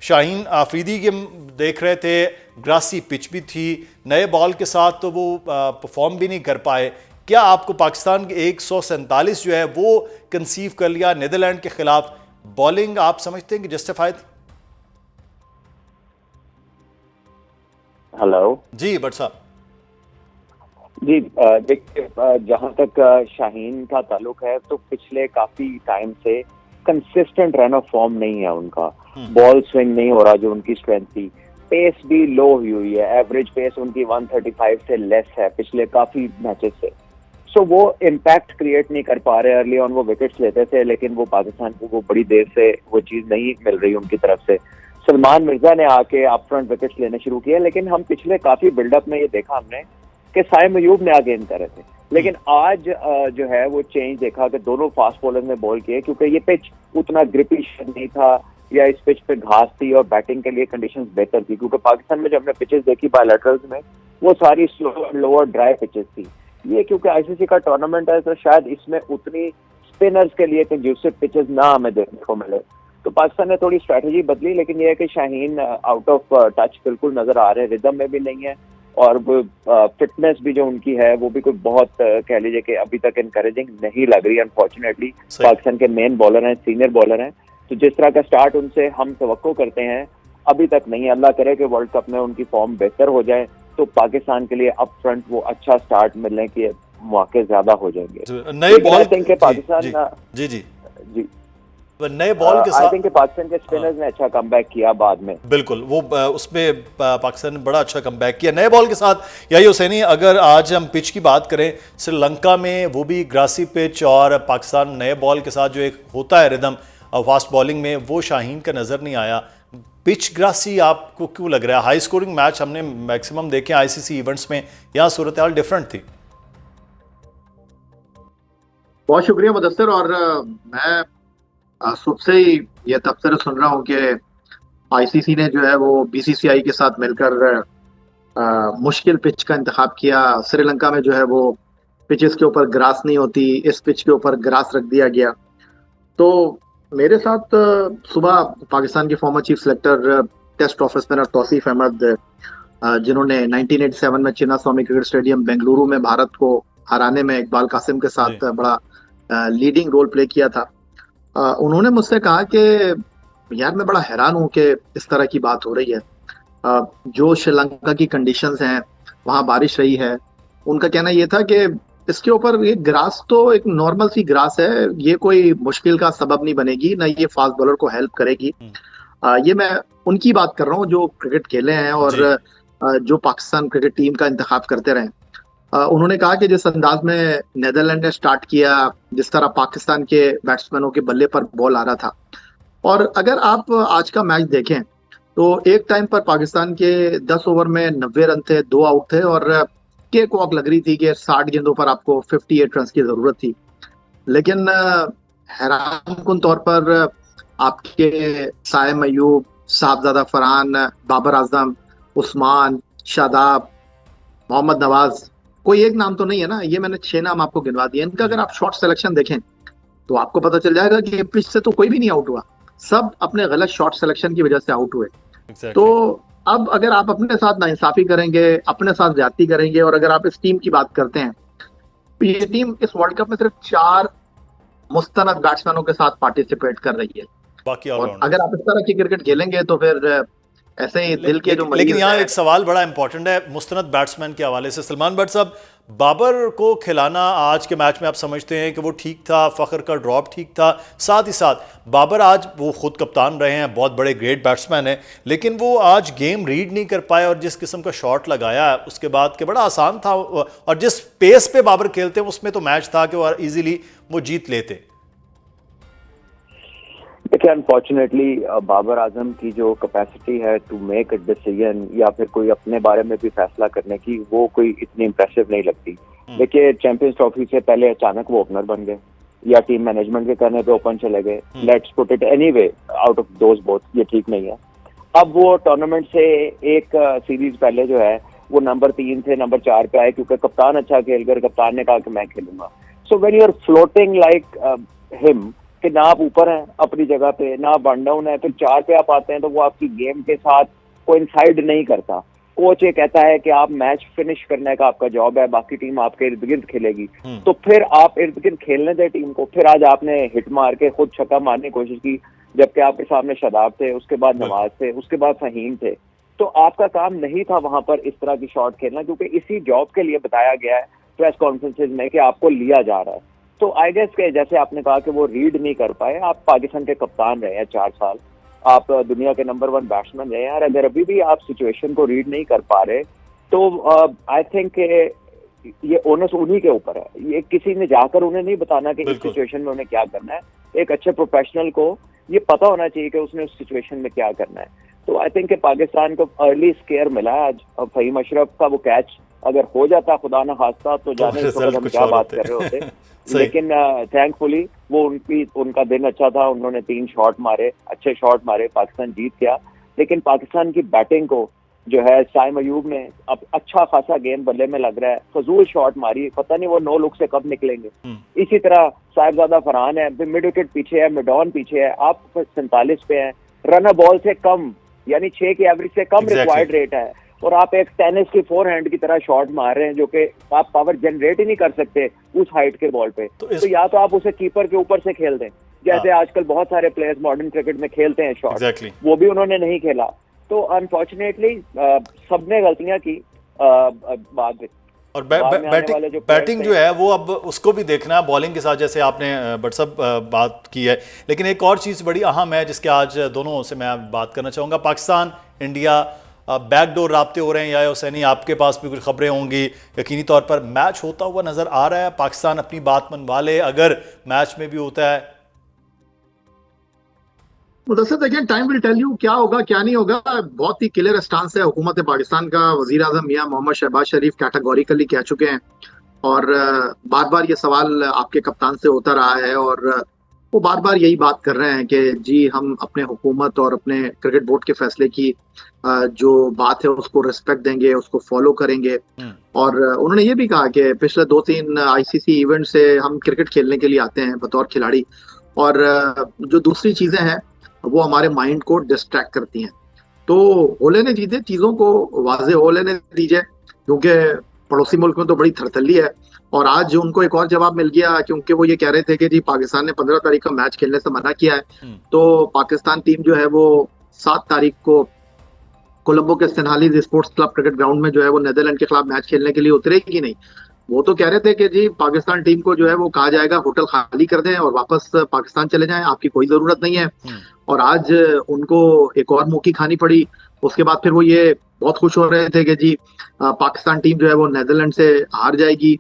शाहीन आफरीदी के देख रहे थे, ग्रासी पिच भी थी, नए बॉल के साथ तो वो परफॉर्म भी नहीं कर पाए। क्या आपको पाकिस्तान के 147 जो है वो कंसीव कर लिया नीदरलैंड के खिलाफ, बॉलिंग आप समझते हैं कि जस्टिफाइड? हेलो जी बट साहब। जी, देखिए, जहां तक शाहीन का ताल्लुक है तो पिछले काफी टाइम से कंसिस्टेंट रन ऑफ फॉर्म नहीं है उनका, बॉल स्विंग नहीं हो रहा जो उनकी स्ट्रेंथ थी। पेस भी लो हुई है, एवरेज पेस उनकी 135 से लेस है पिछले काफी मैचेस से। सो वो इम्पैक्ट क्रिएट नहीं कर पा रहे। अर्ली ऑन वो विकेट्स लेते थे, लेकिन वो पाकिस्तान को वो बड़ी देर से वो चीज नहीं मिल रही उनकी तरफ से। सलमान मिर्जा ने आके अप फ्रंट विकेट्स लेने शुरू किए, लेकिन हम पिछले काफी बिल्डअप में ये देखा हमने कि साइम अयूब ने आगे इन करे थे। लेकिन आज जो है वो चेंज देखा कि दोनों फास्ट बॉलर ने बॉल किए, क्योंकि ये पिच उतना ग्रिपिश नहीं था या इस पिच पे घास थी और बैटिंग के लिए कंडीशंस बेहतर थी। क्योंकि पाकिस्तान में जब हमने पिचेस देखी बायलैटरल्स में, वो सारी slow and lower dry pitches थी। ये क्योंकि आईसीसी का टूर्नामेंट है तो शायद इसमें उतनी स्पिनर्स के लिए कंड्यूसिव पिचेस ना हमें देखने को मिले, तो पाकिस्तान ने थोड़ी स्ट्रेटजी बदली। लेकिन ये है कि शाहीन आउट ऑफ टच बिल्कुल नजर आ रहे हैं, रिदम में भी नहीं है, और वो फिटनेस भी जो उनकी है वो भी कोई बहुत कह लीजिए कि अभी तक इनकरेजिंग नहीं लग रही। अनफॉर्चुनेटली पाकिस्तान के मेन बॉलर हैं, सीनियर बॉलर हैं, तो जिस तरह का स्टार्ट उनसे हम तवक्को करते हैं अभी तक नहीं है। अल्लाह करे कि वर्ल्ड कप में उनकी फॉर्म बेहतर हो जाए तो पाकिस्तान के लिए अप फ्रंट वो अच्छा स्टार्ट मिलने के मौके ज्यादा हो जाएंगे। नए बॉल के पाकिस्तान जी जी जी नए बॉल के साथ पाकिस्तान के स्पिनर्स ने अच्छा कमबैक किया बाद में। बिल्कुल, वो उसमें पाकिस्तान ने बड़ा अच्छा कमबैक किया नए बॉल के साथ। यही हुसैनी, अगर आज हम पिच की बात करें, श्रीलंका में वो भी ग्रासी पिच, और पाकिस्तान नए बॉल के साथ जो एक होता है रिदम फास्ट बॉलिंग में, वो शाहीन का नजर नहीं आया। पिच ग्रासी आपको क्यों लग रहा है? हाई स्कोरिंग मैच हमने मैक्सिमम देखे आईसीसी इवेंट्स में, यहाँ सूरत हाल डिफरेंट थी। बहुत शुक्रिया मुदस्सिर। और मैं सुबह से ही ये तबसरे सुन रहा हूँ कि आईसीसी ने जो है वो बीसीसीआई के साथ मिलकर मुश्किल पिच का इंतखाब किया। श्रीलंका में जो है वो पिचेस के ऊपर ग्रास नहीं होती, इस पिच के ऊपर ग्रास रख दिया गया। तो मेरे साथ सुबह पाकिस्तान के former chief selector test of spinner Tauseef Ahmed, जिन्होंने 1987 में चिन्ना स्वामी क्रिकेट स्टेडियम बेंगलुरु में भारत को हराने में इकबाल कासिम के साथ बड़ा लीडिंग रोल प्ले किया था, उन्होंने मुझसे कहा कि यार मैं बड़ा हैरान हूँ कि इस तरह की बात हो रही है। जो श्रीलंका की कंडीशंस हैं, वहाँ बारिश रही है, उनका कहना ये था कि इसके ऊपर ये ग्रास तो एक नॉर्मल सी ग्रास है, ये कोई मुश्किल का सबब नहीं बनेगी, ना ये फास्ट बॉलर को हेल्प करेगी। ये मैं उनकी बात कर रहा हूँ जो क्रिकेट खेले हैं और जो पाकिस्तान क्रिकेट टीम का इंतखाब करते रहे। उन्होंने कहा कि जिस अंदाज में नेदरलैंड ने स्टार्ट किया, जिस तरह पाकिस्तान के बैट्समैनों के बल्ले पर बॉल आ रहा था, और अगर आप आज का मैच देखें तो एक टाइम पर पाकिस्तान के 10 ओवर में 90 रन थे, 2 आउट थे, और केक वॉक लग रही थी कि 60 गेंदों पर आपको 58 रन की जरूरत थी। लेकिन हैरानकुन तौर पर आपके साइम अयूब, साहबजादा फरहान, बाबर आजम, उस्मान, शादाब, मोहम्मद नवाज, कोई एक नाम तो नहीं है ना, ये मैंने 6 नाम आपको गिनवा दिए। इनका अगर आप शॉट सिलेक्शन देखें तो आपको पता चल जाएगा कि पिच से तो कोई भी नहीं आउट हुआ, सब अपने गलत शॉट सिलेक्शन की वजह से आउट हुए। तो अब अगर आप अपने साथ नाइंसाफी करेंगे, अपने साथ ज्यादती करेंगे, और अगर आप इस टीम की बात करते हैं तो ये टीम इस वर्ल्ड कप में सिर्फ 4 मुस्तनद बैट्समैनों के साथ पार्टिसिपेट कर रही है। बाकी और अगर आप इस तरह की क्रिकेट खेलेंगे तो फिर ऐसे ही दिल के जो लेकिन यहाँ एक सवाल बड़ा इंपॉर्टेंट है मुस्तनद बैट्समैन के हवाले से। सलमान भट्ट साहब, बाबर को खिलाना आज के मैच में आप समझते हैं कि वो ठीक था, फ़खर का ड्रॉप ठीक था, साथ ही साथ बाबर आज वो खुद कप्तान रहे हैं, बहुत बड़े ग्रेट बैट्समैन हैं, लेकिन वो आज गेम रीड नहीं कर पाए, और जिस किस्म का शॉट लगाया उसके बाद के बड़ा आसान था, और जिस पेस पे बाबर खेलते हैं उसमें तो मैच था कि वो ईजिली वो जीत लेते। देखिए, अनफॉर्चुनेटली बाबर आजम की जो कैपेसिटी है टू मेक अ डिसीजन या फिर कोई अपने बारे में भी फैसला करने की, वो कोई इतनी इंप्रेसिव नहीं लगती। देखिए, चैंपियंस ट्रॉफी से पहले अचानक वो ओपनर बन गए या टीम मैनेजमेंट के कहने पे ओपन चले गए। Let's put it anyway out of those both, ये ठीक नहीं है। अब वो टूर्नामेंट से एक सीरीज पहले जो है वो नंबर 3 से नंबर 4 पे आए, क्योंकि कप्तान अच्छा खेल कर कप्तान ने कहा कि मैं खेलूंगा। So when you are floating like him, कि ना आप ऊपर हैं अपनी जगह पे, ना वन डाउन है, फिर 4 पे आप आते हैं, तो वो आपकी गेम के साथ कोइंसाइड नहीं करता। कोच ये कहता है कि आप मैच फिनिश करने का आपका जॉब है, बाकी टीम आपके इर्द गिर्द खेलेगी, तो फिर आप इर्द गिर्द खेलने दें टीम को। फिर आज आपने हिट मार के खुद छक्का मारने की कोशिश की, जबकि आपके सामने शादाब थे, उसके बाद नवाज थे, उसके बाद फहीम थे। तो आपका काम नहीं था वहां पर इस तरह की शॉट खेलना, क्योंकि इसी जॉब के लिए बताया गया है प्रेस कॉन्फ्रेंसेज में कि आपको लिया जा रहा है। तो आई गेस के जैसे आपने कहा कि वो रीड नहीं कर पाए, आप पाकिस्तान के कप्तान रहे हैं 4 साल, आप दुनिया के नंबर 1 बैट्समैन हैं यार, अगर अभी भी आप सिचुएशन को रीड नहीं कर पा रहे तो आई थिंक ये ओनस उन्हीं के ऊपर है। ये किसी ने जाकर उन्हें नहीं बताना कि इस सिचुएशन में उन्हें क्या करना है। एक अच्छे प्रोफेशनल को ये पता होना चाहिए कि उसने उस सिचुएशन में क्या करना है। तो आई थिंक पाकिस्तान को अर्ली स्केयर मिला है आज। फहीम अशरफ का वो कैच अगर हो जाता खुदा न खास्ता तो जाने इस वक्त हम क्या बात कर रहे होते लेकिन थैंकफुली वो उनका दिन अच्छा था, उन्होंने 3 शॉट मारे, अच्छे शॉट मारे, पाकिस्तान जीत गया। लेकिन पाकिस्तान की बैटिंग को जो है साइम अयूब ने अब अच्छा खासा गेंद बल्ले में लग रहा है, फजूल शॉट मारी, पता नहीं वो 9 लुक से कब निकलेंगे। इसी तरह साहिबजादा फरहान है, मिड विकेट पीछे है, मिडॉन पीछे है, आप 47 पे हैं, रन बॉल से कम यानी 6 की एवरेज से कम रिक्वायर्ड रेट है और आप एक टेनिस की फोरहैंड की तरह शॉट मार रहे हैं जो कि आप पावर जनरेट ही नहीं कर सकते उस हाइट के बॉल पे। तो या तो आप उसे कीपर के ऊपर से खेल दें जैसे आजकल बहुत सारे प्लेयर्स मॉडर्न क्रिकेट में खेलते हैं शॉट, वो भी उन्होंने नहीं खेला। तो अनफॉर्चुनेटली सबने गलतियां की बाद और बैटिंग जो है वो अब उसको भी देखना है बॉलिंग के साथ, जैसे आपने बट सब बात की है। लेकिन एक और चीज़ बड़ी अहम है जिसके आज दोनों से मैं बात करना चाहूँगा। पाकिस्तान इंडिया बैकडोर राब्ते हो रहे हैं, या हुसैनी आपके पास भी कुछ खबरें होंगी, यकीनी तौर पर मैच होता हुआ नजर आ रहा है। पाकिस्तान अपनी बात मनवा ले अगर मैच में भी होता है। मुदस्सिर देखिए, टाइम विल टेल यू क्या होगा क्या नहीं होगा। बहुत ही क्लियर स्टांस है हुकूमत पाकिस्तान का। वजीर आजम मियां मोहम्मद शहबाज शरीफ कैटेगोरिकली कह चुके हैं और बार बार ये सवाल आपके कप्तान से होता रहा है और वो बार बार यही बात कर रहे हैं कि जी हम अपने हुकूमत और अपने क्रिकेट बोर्ड के फैसले की जो बात है उसको रिस्पेक्ट देंगे, उसको फॉलो करेंगे। और उन्होंने ये भी कहा कि पिछले 2-3 आईसीसी इवेंट से हम क्रिकेट खेलने के लिए आते हैं बतौर खिलाड़ी और जो दूसरी चीजें हैं वो हमारे माइंड को डिस्ट्रैक्ट करती हैं। तो हो लेने दीजिए, चीजों को वाजे हो लेने दीजिए, क्योंकि पड़ोसी मुल्क में तो बड़ी थरथल्ली है। और आज उनको एक और जवाब मिल गया क्योंकि वो ये कह रहे थे कि जी पाकिस्तान ने 15 तारीख का मैच खेलने से मना किया है। तो पाकिस्तान टीम जो है वो 7 तारीख को कोलंबो के सेनहालीज स्पोर्ट्स क्लब क्रिकेट ग्राउंड में जो है वो नीदरलैंड के खिलाफ मैच खेलने के लिए उतरेगी नहीं। वो तो कह रहे थे कि जी पाकिस्तान टीम को जो है वो कहा जाएगा होटल खाली कर दें और वापस पाकिस्तान चले जाएं, आपकी कोई जरूरत नहीं है। और आज उनको एक और मुँह की खानी पड़ी। उसके बाद फिर वो ये बहुत खुश हो रहे थे कि जी पाकिस्तान टीम जो है वो नीदरलैंड से हार जाएगी।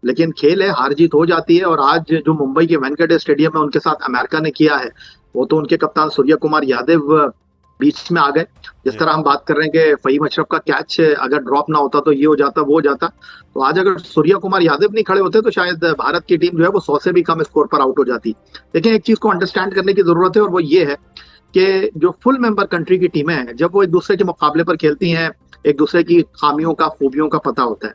लेकिन खेल है, हार जीत हो जाती है। और आज जो मुंबई के वानखेड़े स्टेडियम में उनके साथ अमेरिका ने किया है वो तो उनके कप्तान सूर्य कुमार यादव बीच में आ गए। जिस तरह हम बात कर रहे हैं कि फहीम अशरफ का कैच अगर ड्रॉप ना होता तो ये हो जाता वो हो जाता, तो आज अगर सूर्य कुमार यादव नहीं खड़े होते तो शायद भारत की टीम जो है वो 100 से भी कम स्कोर पर आउट हो जाती। लेकिन एक चीज को अंडरस्टैंड करने की जरूरत है और वो ये है कि जो फुल मेंबर कंट्री की टीमें हैं जब वो एक दूसरे के मुकाबले पर खेलती हैं एक दूसरे की खामियों का खूबियों का पता होता है।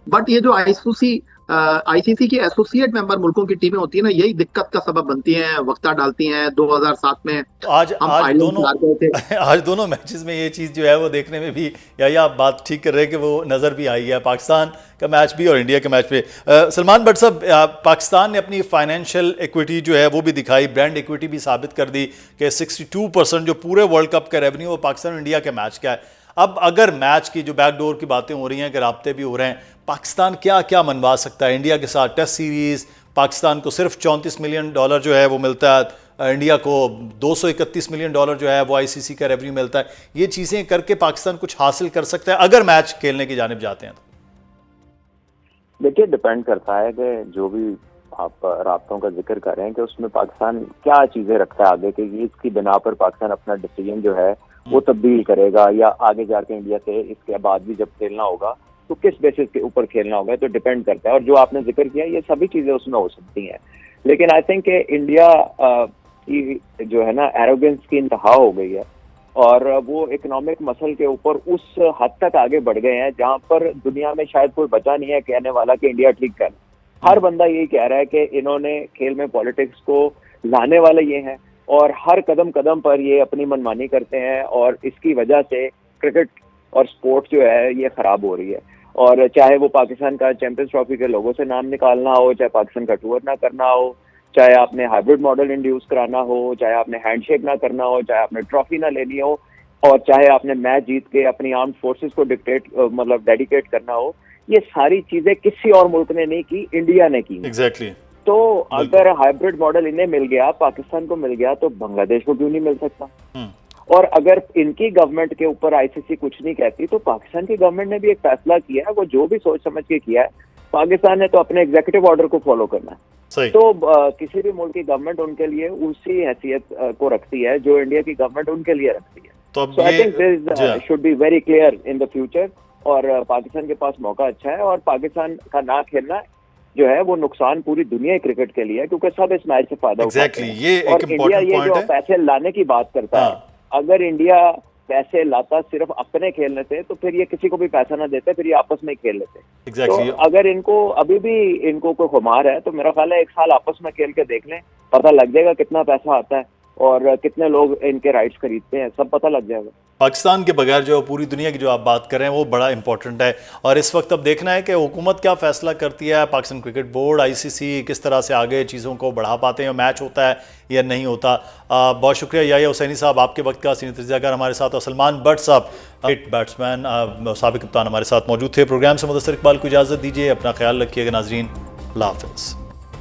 बट ये जो आईसीसी की एसोसिएट मेंबर मुल्कों की टीमें होती है ना, यही दिक्कत का सबब बनती हैं, वक्ता डालती हैं। 2007 में आज दोनों मैचेस में ये चीज़ जो है वो देखने में भी या आप बात ठीक कर रहे हैं कि वो नज़र भी आई है, पाकिस्तान का मैच भी और इंडिया के मैच पे। सलमान भट्ट साहब, पाकिस्तान ने अपनी फाइनेंशियल इक्विटी जो है वो भी दिखाई, ब्रांड इक्विटी भी साबित कर दी कि 62% जो पूरे वर्ल्ड कप का रेवेन्यू वो पाकिस्तान और इंडिया के मैच का है। अब अगर मैच की जो बैकडोर की बातें हो रही हैं कि राब्ते भी हो रहे हैं, पाकिस्तान क्या क्या मनवा सकता है इंडिया के साथ? टेस्ट सीरीज पाकिस्तान को सिर्फ $34 मिलियन जो है वो मिलता है, इंडिया को $231 मिलियन जो है वो आईसीसी का रेवेन्यू मिलता है। ये चीज़ें करके पाकिस्तान कुछ हासिल कर सकता है अगर मैच खेलने की जानिब जाते हैं तो? देखिए, डिपेंड करता है कि जो भी आप राब्तों का जिक्र कर रहे हैं कि उसमें पाकिस्तान क्या चीज़ें रखता है आगे, कि इसकी बिना पर पाकिस्तान अपना डिसीजन जो है वो तब्दील करेगा या आगे जाके इंडिया से इसके बाद भी जब खेलना होगा तो किस बेसिस के ऊपर खेलना होगा, तो डिपेंड करता है। और जो आपने जिक्र किया ये सभी चीजें उसमें हो सकती हैं। लेकिन आई थिंक इंडिया की जो है ना एरोगेंस की इंतहा हो गई है और वो इकोनॉमिक मसल के ऊपर उस हद तक आगे बढ़ गए हैं जहां पर दुनिया में शायद कोई बचा नहीं है कहने वाला कि इंडिया ठीक कर। हर बंदा यही कह रहा है कि इन्होंने खेल में पॉलिटिक्स को लाने वाले ये हैं और हर कदम कदम पर ये अपनी मनमानी करते हैं और इसकी वजह से क्रिकेट और स्पोर्ट जो है ये खराब हो रही है। और चाहे वो पाकिस्तान का चैंपियंस ट्रॉफी के लोगों से नाम निकालना हो, चाहे पाकिस्तान का टूर ना करना हो, चाहे आपने हाइब्रिड मॉडल इंड्यूस कराना हो, चाहे आपने हैंडशेक ना करना हो, चाहे आपने ट्रॉफी ना लेनी हो और चाहे आपने मैच जीत के अपनी आर्म्ड फोर्सेस को डेडिकेट करना हो, ये सारी चीजें किसी और मुल्क ने नहीं की, इंडिया ने की। एग्जैक्टली। तो अगर हाइब्रिड मॉडल इन्हें मिल गया, पाकिस्तान को मिल गया, तो बांग्लादेश को क्यों नहीं मिल सकता? और अगर इनकी गवर्नमेंट के ऊपर आईसीसी कुछ नहीं कहती तो पाकिस्तान की गवर्नमेंट ने भी एक फैसला किया है, वो जो भी सोच समझ के किया है, पाकिस्तान ने तो अपने एग्जीक्यूटिव ऑर्डर को फॉलो करना है। सही। तो किसी भी मुल्क की गवर्नमेंट उनके लिए उसी हैसियत को रखती है जो इंडिया की गवर्नमेंट उनके लिए रखती है। तो अब आई थिंक ये this should be very clear in the future. और पाकिस्तान के पास मौका अच्छा है, और पाकिस्तान का ना खेलना जो है वो नुकसान पूरी दुनिया क्रिकेट के लिए है, क्योंकि सब इस मैच से फायदा उठाते हैं। ये एक और इंडिया इम्पोर्टेंट ये पॉइंट जो है। पैसे लाने की बात करता है, अगर इंडिया पैसे लाता सिर्फ अपने खेलने से, तो फिर ये किसी को भी पैसा ना देते, फिर ये आपस में खेल लेते। एग्जैक्टली। तो अगर इनको अभी भी इनको कोई खुमार है, तो मेरा ख्याल है एक साल आपस में खेल के देख लें, पता लग जाएगा कितना पैसा आता है और कितने लोग इनके राइट्स खरीदते हैं, सब पता लग जाएगा। पाकिस्तान के बगैर जो पूरी दुनिया की जो आप बात कर रहे हैं वो बड़ा इंपॉर्टेंट है, और इस वक्त अब देखना है कि हुकूमत क्या फैसला करती है, पाकिस्तान क्रिकेट बोर्ड, आईसीसी किस तरह से आगे चीज़ों को बढ़ा पाते हैं, मैच होता है या नहीं होता। बहुत शुक्रिया याहिया हुसैनी साहब आपके वक्त का, सीनियर तजज़ियाकार हमारे साथ, और सलमान बट साहब हिट बैट्समैन साबिक कप्तान हमारे साथ मौजूद थे। प्रोग्राम से मुदस्सिर इकबाल को इजाज़त दीजिए, अपना ख्याल रखिएगा नाजरीन, अल्लाह हाफ़िज़।